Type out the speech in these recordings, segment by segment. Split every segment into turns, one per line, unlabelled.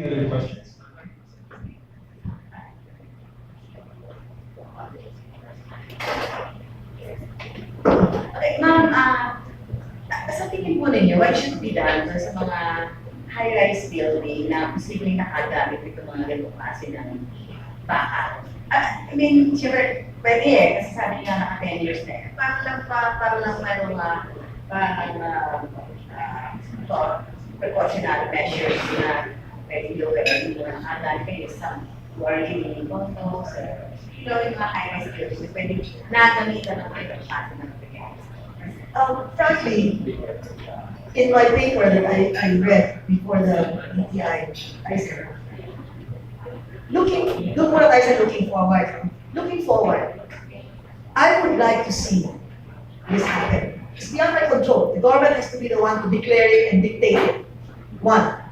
Other questions?
Okay, ma'am, sa tingin po ninyo, what should be done sa mga high-rise building na posibleng nakagamit ito mga ganitong klase ng bakal? I mean, sure, pwede kasi sabi nga naka 10 years na para lang mayroong precautionary measures na pwede yung gawin mo ng adan kayo sa warning condos, yung mga high-rise building, pwede nagamitan ng ganitong klase ng
Frankly, in my paper that I read before the DTI, I said, look what I said looking forward. Looking forward, I would like to see this happen. It's beyond my control. The government has to be the one to declare it and dictate it. One,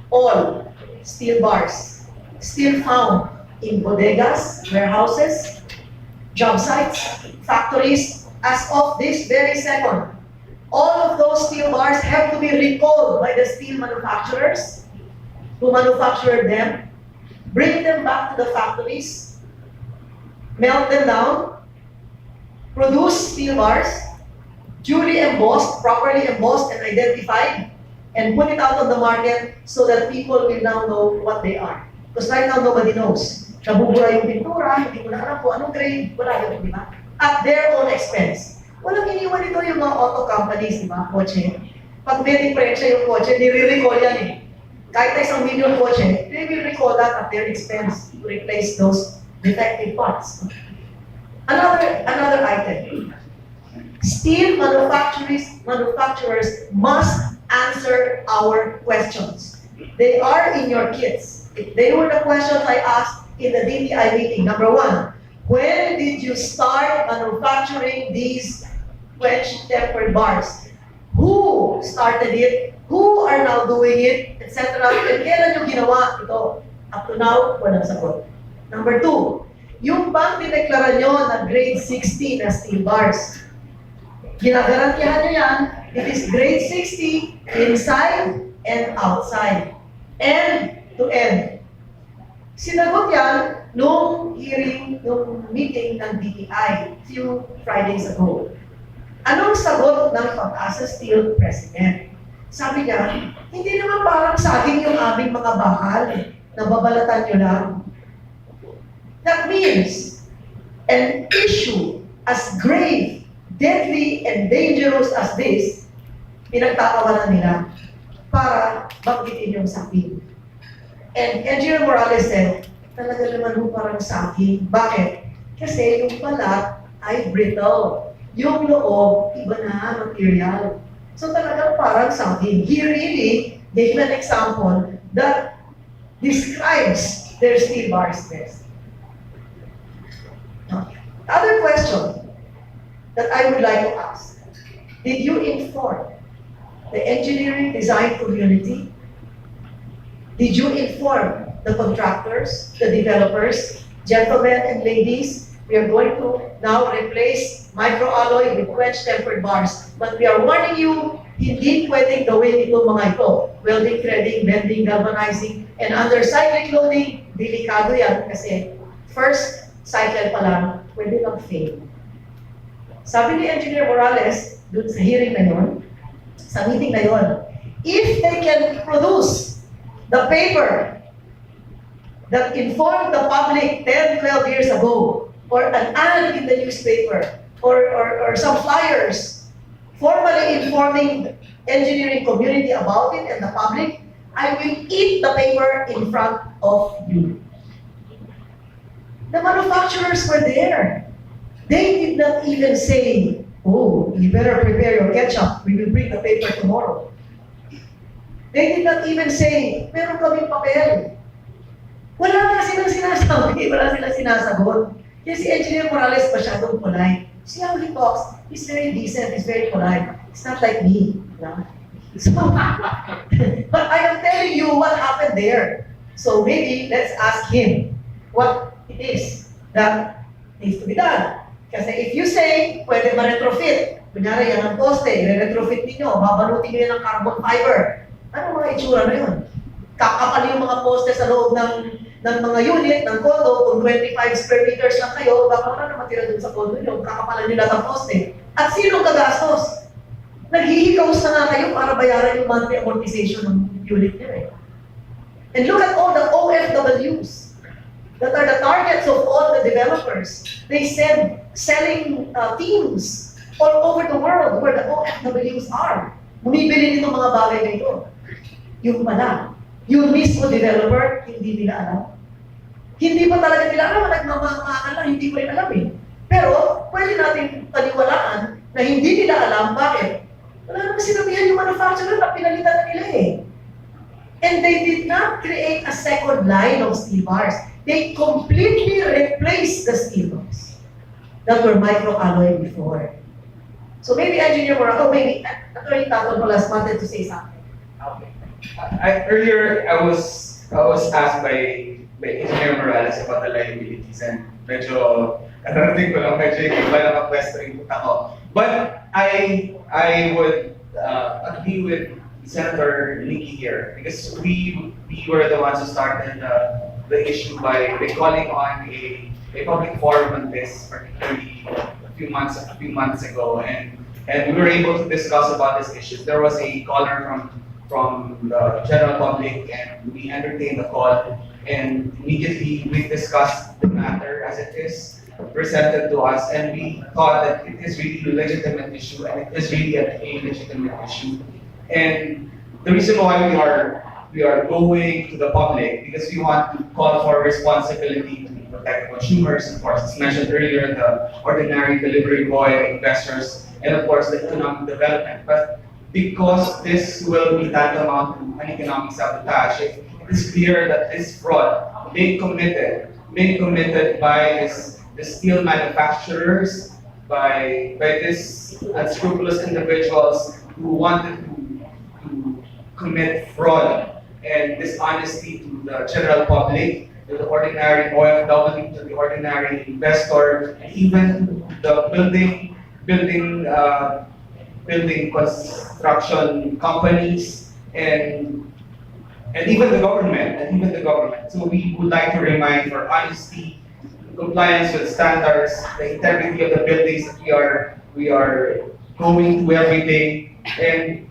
all steel bars still found in bodegas, warehouses, job sites, factories, as of this very second. All of those steel bars have to be recalled by the steel manufacturers who manufactured them, bring them back to the factories, melt them down, produce steel bars, duly embossed, properly embossed and identified, and put it out on the market so that people will now know what they are. Because right now, nobody knows. Nabubura yung pintura, hindi ko na alam kung anong grade, wala yun, di ba? At their own expense. Walang iniwan ito yung mga auto companies, di ba? Kotse. Pag may diferensya yung kotse, nire-recall yan eh. Kahit na 1 million kotse, they will recall that at their expense to replace those defective parts. Another item. Steel manufacturers must answer our questions. They are in your kits. They were the questions I asked in the DTI meeting. Number 1, when did you start manufacturing these quench-tempered bars? Who started it? Who are now doing it? Etc. And kailan yung ginawa ito? Up to now, walang sagot. Number 2, yung bang dineklara nyo na grade 60 na steel bars, ginagarantiyahan nyo yan, it is grade 60 inside and outside. End to end. Sinagot yan nung hearing, nung meeting ng DTI few Fridays ago. Anong sagot ng Pag-asa Steel President? Sabi niya, hindi naman parang saging yung aming mga bakal na babalatan nyo lang. That means an issue as grave, deadly, and dangerous as this, pinagtatawanan nila para banggitin yung saging. And Engineer Morales said, talaga naman ho parang saging. Bakit? Kasi yung balat ay brittle. Yung loob, iba na material. So talagang parang saging. He really gave an example that describes their steel bars best. Other question that I would like to ask. Did you inform the engineering design community? Did you inform the contractors, the developers, gentlemen and ladies? We are going to now replace microalloy with quench-tempered bars. But we are warning you, hindi pwedeng gawin itong mga ito. Welding, threading, bending, galvanizing, and under cyclic loading, delikado yan kasi first cycle pa lang, pwede lang fail. Sabi ni Engineer Morales, dun sa hearing na yun, sa meeting na yun, if they can produce the paper that informed the public 10, 12 years ago, or an ad in the newspaper, or some flyers formally informing the engineering community about it and the public, I will eat the paper in front of you. The manufacturers were there. They did not even say, oh, you better prepare your ketchup. We will bring the paper tomorrow. They did not even say, meron kaming papel. Wala na silang sinasabi, wala silang sinasagot. Kaya si Engineer Morales masyadong polite. See how he talks? He's very decent, he's very polite. It's not like me. No? So, but I am telling you what happened there. So maybe let's ask him what it is that needs to be done. Kasi if you say, pwede ma-retrofit, kunyari yan ang poste, i-retrofit ninyo, babalutin nyo yan ng carbon fiber, ano mga itsura na yun? Kakapal yung mga poste poste sa loob ng mga unit, ng condo, kung 25 square meters lang kayo, baka wala na matira dun sa condo nyo, kakapalan nyo lahat ng poste. At sinong gagastos? Naghihikaws na nga kayo para bayaran yung monthly amortization ng unit nyo eh. And look at all the OFWs that are the targets of all the developers. They send selling teams all over the world where the OFWs are. Bumibili nito mga bagay na ito. Yung pala, yung mismo developer, hindi nila alam. Hindi pa talaga nila alam, nagmamakaan lang, hindi ko rin alam eh. Pero, pwede natin paniwalaan na hindi nila alam, bakit? Wala naman sinabihan yung manufacturer na pinalitan na nila eh. And they did not create a second line of steel bars. They completely replaced the steel bars that were microalloy before. So maybe Engineer Morato, maybe Attorney Tato Molas wanted to say something.
Okay. Earlier, I was asked by Engineer Morales about the liabilities and medyo narating ko lang medyo iba lang ang question yung punta ko. But I would agree with Senator Nikki here because we were the ones who started the issue by calling on a public forum on this, particularly a few months ago, and we were able to discuss about these issues. There was a caller from the general public, and we entertained the call, and immediately we discussed the matter as it is presented to us, and we thought that it is really a legitimate issue, and it is really a legitimate issue. And the reason why we are going to the public because we want to call for responsibility to protect consumers, of course, as mentioned earlier, the ordinary delivery boy, investors, and of course the economic development. But because this will be tantamount to an economic sabotage, it is clear that this fraud being committed by the steel manufacturers, by these unscrupulous individuals who wanted to commit fraud and dishonesty to the general public, to the ordinary OFW, to the ordinary investor, and even the building construction companies and even the government. So we would like to remind for honesty, compliance with standards, the integrity of the buildings that we are going to every day, and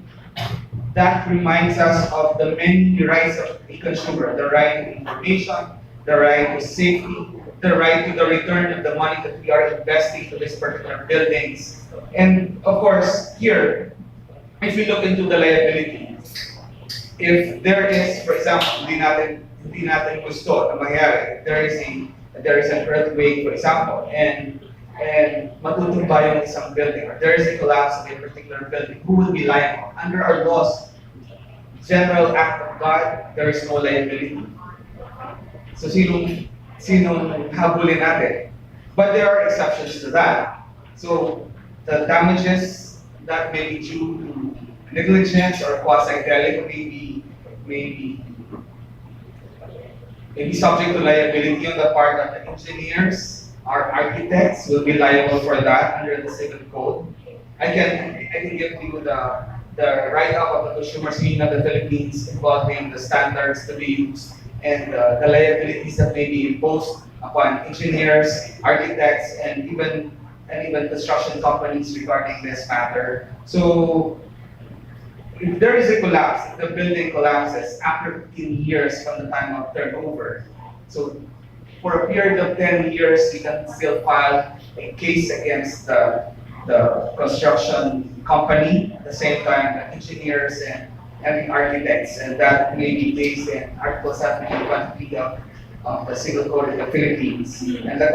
that reminds us of the many rights of the consumer: the right to information, the right to safety, the right to the return of the money that we are investing to these particular buildings. And of course, here, if we look into the liability, if there is, for example, hindi natin gusto na mangyari, if there is an earthquake, for example, and matutumba yung isang building, or there is a collapse of a particular building, who will be liable? Under our laws, General Act of God, there is no liability. So sinong habulin natin? But there are exceptions to that. So the damages that may be due to negligence or quasi-delict may be subject to liability on the part of the engineers. Our architects will be liable for that under the civil code. I can give you the write-up of the Consumers Union of the Philippines involving the standards to be used and the liabilities that may be imposed upon engineers, architects, and even construction companies regarding this matter. So if there is a collapse, if the building collapses after 15 years from the time of turnover, so for a period of 10 years, we can still file a case against the construction company, at the same time the engineers and the architects, and that may be based in Article 723 of the Civil Code of the Philippines, and the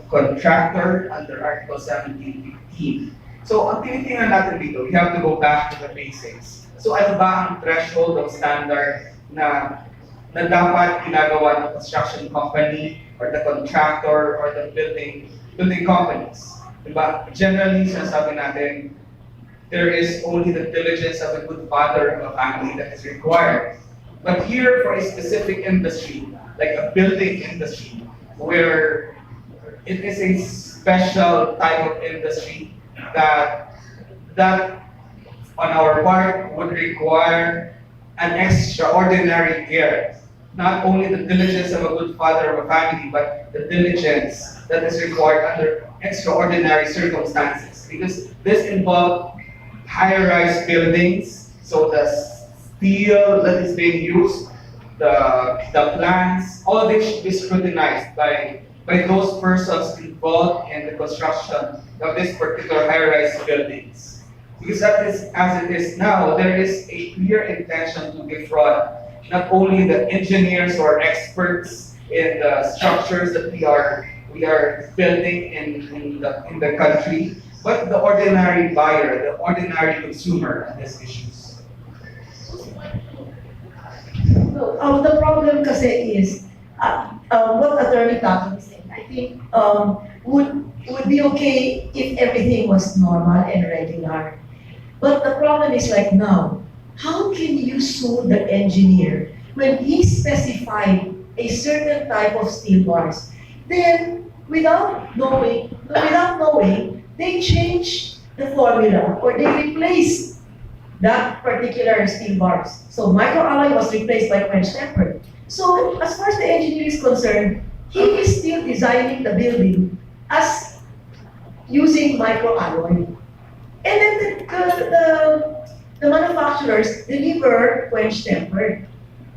contractor under Article 1715. So, ang tinitingnan natin dito, we have to go back to the basics. So, ano ba ang threshold of standard na dapat ginagawa ng construction company or the contractor or the building companies? Diba? Generally, sinasabi natin, there is only the diligence of a good father of a family that is required. But here, for a specific industry, like a building industry, where it is a special type of industry that on our part would require an extraordinary care not only the diligence of a good father of a family, but the diligence that is required under extraordinary circumstances. Because this involved high-rise buildings, so the steel that is being used, the plans, all this should be scrutinized by those persons involved in the construction of this particular high-rise buildings. Because that is, as it is now, there is a clear intention to defraud not only the engineers or experts in the structures that we are building in the country, but the ordinary buyer, the ordinary consumer on these issues.
The problem kasi is, what Attorney Tato is saying, I think, would be okay if everything was normal and regular. But the problem is like now, how can you sue the engineer when he specified a certain type of steel bars? Then, without knowing, they change the formula or they replace that particular steel bars. So microalloy was replaced by quench tempered. So as far as the engineer is concerned, he is still designing the building as using microalloy. And then the manufacturers deliver quench tempered.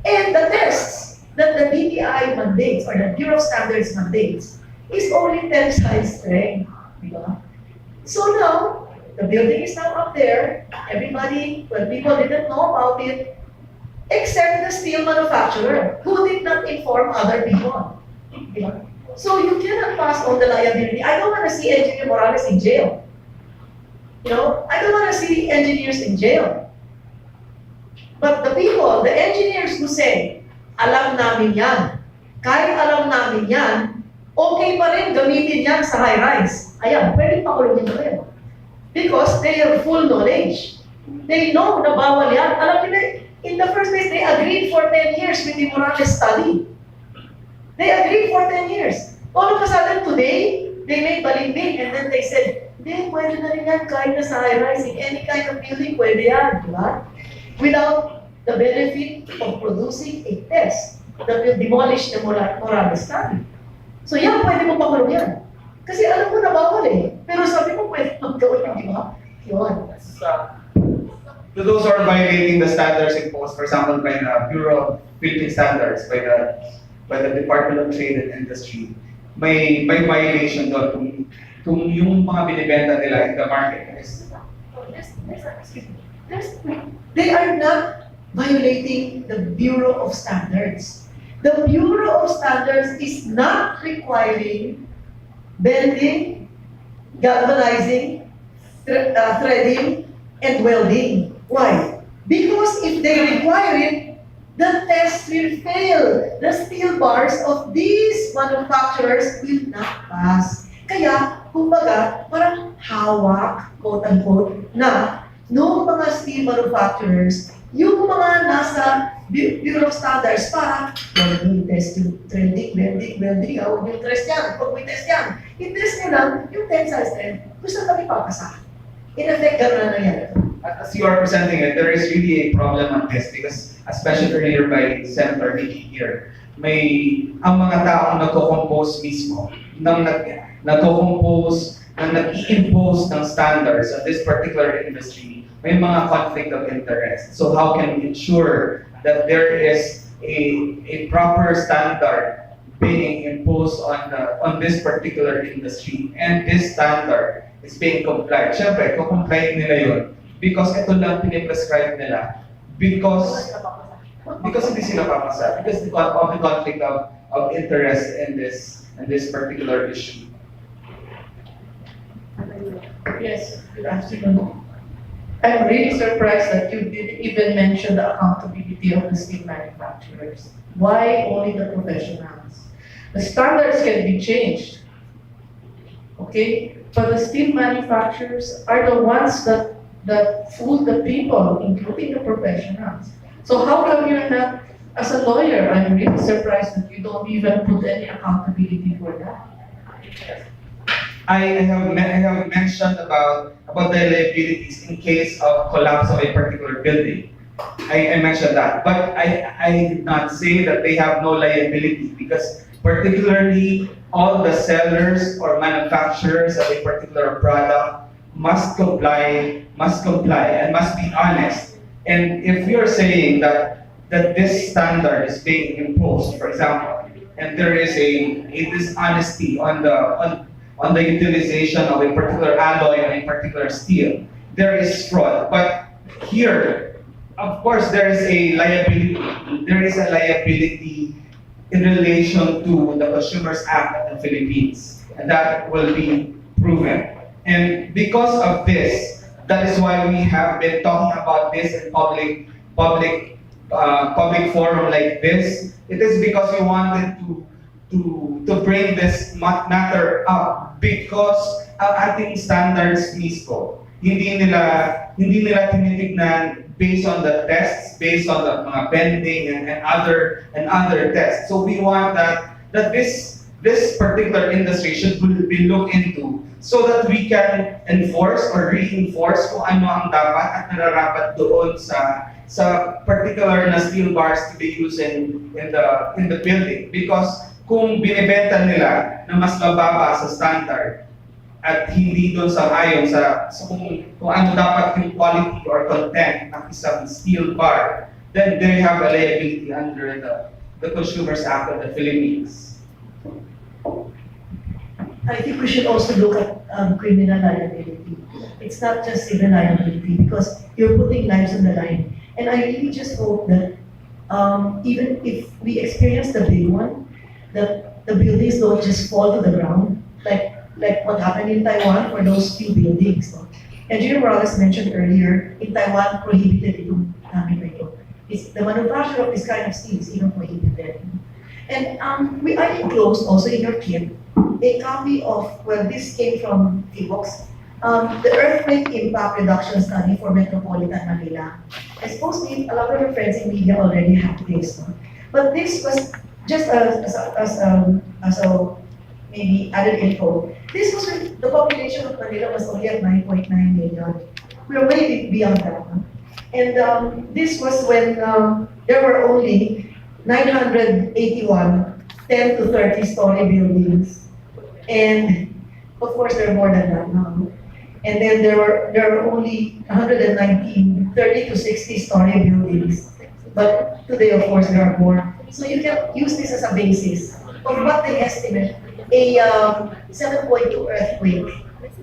And the tests that the BPI mandates or the Bureau of Standards mandates is only tensile strength. Diba? So now, the building is now up there. Everybody, well, people didn't know about it, except the steel manufacturer, who did not inform other people. Diba? So you cannot pass on the liability. I don't want to see Engineer Morales in jail. I don't want to see engineers in jail. But the people, the engineers who say, alam namin yan, kahit alam namin yan, okay pa rin gamitin yan sa high-rise. Ayan, pwede pakulungin na rin. Because they have full knowledge. They know na bawal yan. Alam nila, in the first place, they agreed for 10 years with the Morales study. They agreed for 10 years. All of a sudden, today, they made balimbing and then they said, hindi, pwede na rin yan kahit na sa high-rise. In any kind of building, pwede yan. Diba? Without the benefit of producing a test that will demolish the Morales study. So yan, pwede mo pakulong yan. Kasi alam mo na bawal eh. Pero sabi mo, pwede mo gawin, di ba? Yun.
Those are violating the standards imposed, for example, by the Bureau of Philippine Standards, by the Department of Trade and Industry. May violation doon kung yung mga binibenta nila in the market is.
They are not violating the Bureau of Standards. The Bureau of Standards is not requiring bending, galvanizing, threading, and welding. Why? Because if they require it, the test will fail. The steel bars of these manufacturers will not pass. Kaya, kumbaga, parang hawak, quote-unquote, na noong mga steel manufacturers, yung mga nasa Bureau of Standards para, huwag yung test yung threading, welding, huwag yung test yan, huwag yung test yan. I-test nyo lang yung tensile strength, gusto kami papasa. In effect, gano'n na yan.
As you are presenting it, there is really a problem on this because, as mentioned earlier by Senator Nikki here, ang mga taong nagko-compose mismo, nag-compose, nag-i-impose ng standards on this particular industry, may mga conflict of interest. So how can we ensure that there is a proper standard being imposed on this particular industry and this standard is being complied? Siyempre, kukomplyin nila yun because ito lang piniprescribe nila because hindi sila papasa, because of the conflict of interest in this particular issue.
Yes, good afternoon. I'm really surprised that you didn't even mention the accountability of the steel manufacturers. Why only the professionals? The standards can be changed, okay? But the steel manufacturers are the ones that fool the people, including the professionals. So how come you're not, as a lawyer, I'm really surprised that you don't even put any accountability for that.
I have mentioned about the liabilities in case of collapse of a particular building. I mentioned that, but I did not say that they have no liability because particularly all the sellers or manufacturers of a particular product must comply and must be honest. And if you're saying that this standard is being imposed, for example, and there is a dishonesty on the utilization of a particular alloy or a particular steel, there is fraud. But here, of course, there is a liability. There is a liability in relation to the Consumers Act of the Philippines, and that will be proven. And because of this, that is why we have been talking about this in public forum like this. It is because we wanted to bring this matter up because ang ating standards mismo, hindi nila tinitignan based on the tests, based on the mga bending and other tests. So we want that this particular industry should be looked into so that we can enforce or reinforce kung ano ang dapat at nararapat doon sa particular na steel bars to be used in the building. Because kung binibenta nila na mas mababa sa standard at hindi doon sa ayon sa kung ano dapat yung quality or content ng isang steel bar, then they have a liability under the Consumers Act of the Philippines.
I think we should also look at criminal liability. It's not just civil liability because you're putting lives on the line. And I really just hope that even if we experience the big one, that the buildings don't just fall to the ground, like what happened in Taiwan for those few buildings. No? Engineer Morales mentioned earlier, in Taiwan, prohibited itong gamit na ito. The manufacture of this kind of steel is even prohibited. And I enclosed also in your kit a copy of, well, this came from T-Box, the Earthquake Impact Reduction Study for Metropolitan Manila. I suppose a lot of your friends in media already have this. No? But this was just as a maybe added info. This was when the population of Manila was only at 9.9 million. We are way beyond that. No? And this was when there were only 981 10 to 30 story buildings. And of course, there are more than that now. And then there were only 119 30 to 60 story buildings. But today, of course, there are more. So you can use this as a basis of what they estimate a 7.2 earthquake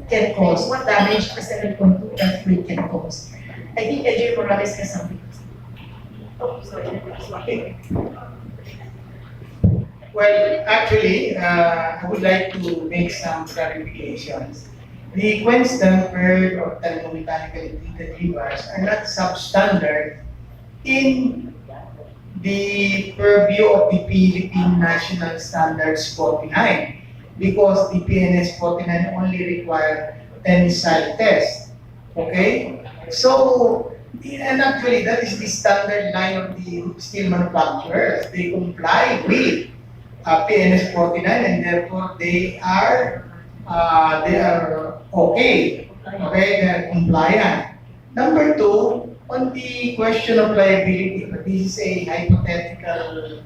can cause, what damage a 7.2 earthquake can cause. I think Engineer Morales has something. Oh, sorry.
Well, actually, I would like to make some clarifications. The quench-tempered or thermomechanically treated rebars are not substandard in the purview of the Philippine National Standards 49 because the PNS 49 only require tensile test. Okay? So, and actually, that is the standard line of the steel manufacturers. They comply with PNS 49 and therefore they are okay. Okay, they are compliant. Number two, on the question of liability, but this is a hypothetical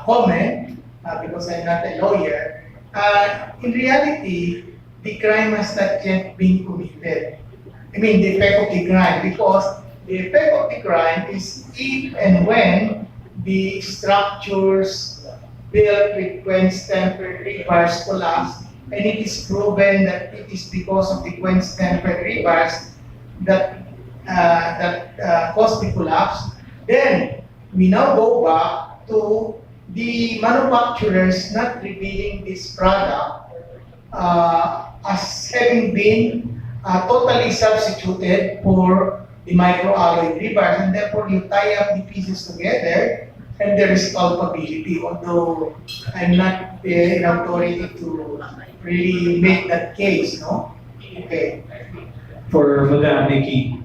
comment because I'm not a lawyer. In reality, the crime has not yet been committed. I mean, the effect of the crime, because the effect of the crime is if and when the structures built with quench-tempered rebars collapse, and it is proven that it is because of the quench-tempered rebars that caused the collapse, then we now go back to the manufacturers not revealing this product as having been totally substituted for the microalloy rebars, and therefore you tie up the pieces together and there is culpability, although I'm not in authority to really make that case, no? Okay.
For Madam Nikki,